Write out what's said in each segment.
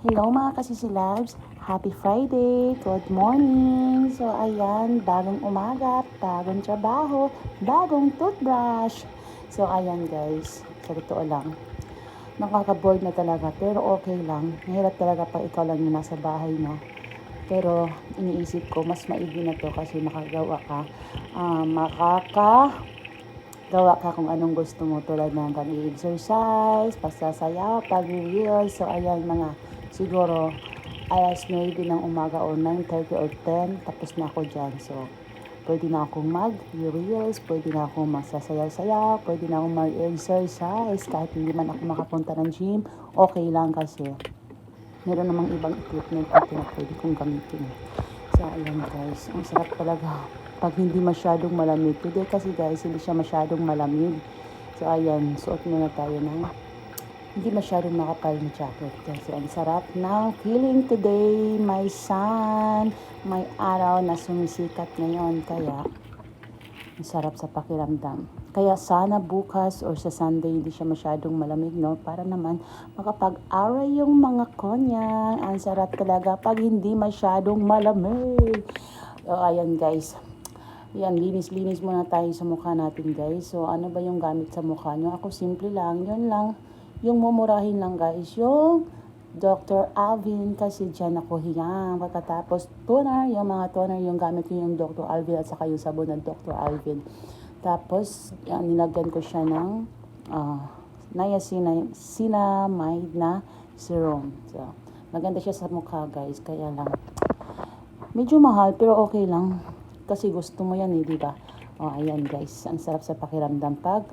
Hello mga kasisilabs! Happy Friday! Good morning! So ayan, bagong umaga, bagong trabaho, bagong toothbrush. So ayan guys, sa totoo lang, nakaka-bored na talaga pero okay lang. Mahirap talaga pag ikaw lang yung nasa bahay na. Pero iniisip ko, mas maigi na to kasi makagawa ka, gawa ka kung anong gusto mo tulad ng pag-exercise, pasasayaw, pag-reels. So ayan mga siguro alas 9 ng umaga o 9:30 or 10 tapos na ako dyan. So pwede na akong mag-reels, pwede na akong magsasayaw-sayaw, pwede na akong mag-exercise kahit hindi man ako makapunta ng gym. Okay lang kasi meron namang ibang equipment dito na pwede kong gamitin. So ayan guys, ang sarap talaga pag hindi masyadong malamig. Today kasi guys, hindi siya masyadong malamig. So ayan, suot muna tayo ng hindi masyadong makapal na jacket. Kasi ang sarap ng feeling today. May sun, may araw na sumisikat ngayon. Kaya ang sarap sa pakiramdam. Kaya sana bukas or sa Sunday hindi siya masyadong malamig, no? Para naman makapag-aral yung mga konyang. Ang sarap talaga pag hindi masyadong malamig. So, ayan guys. Yan, linis-linis muna tayo sa mukha natin guys. So, ano ba yung gamit sa mukha nyo? Ako simple lang. Yun lang. Yung mumurahin lang guys. Yung Dr. Alvin kasi dyan ako hiyang. Pagkatapos toner, yung mga toner yung gamit ko yung Dr. Alvin at saka yung sabon ng Dr. Alvin. Tapos, yan, nilagyan ko siya ng niacinamide na serum. So, maganda siya sa mukha guys. Kaya lang, medyo mahal pero okay lang. Kasi gusto mo yan di ba? Ayan guys, ang sarap sa pakiramdam pag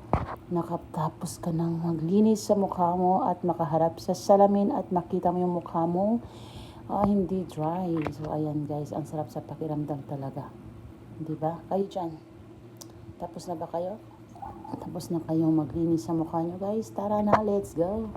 nakatapos ka ng maglinis sa mukha mo at makaharap sa salamin at makita mo yung mukha mo hindi dry. So ayan guys, ang sarap sa pakiramdam talaga. Di ba? Kayo dyan, tapos na ba kayo? Tapos na kayong maglinis sa mukha nyo guys? Tara na, let's go!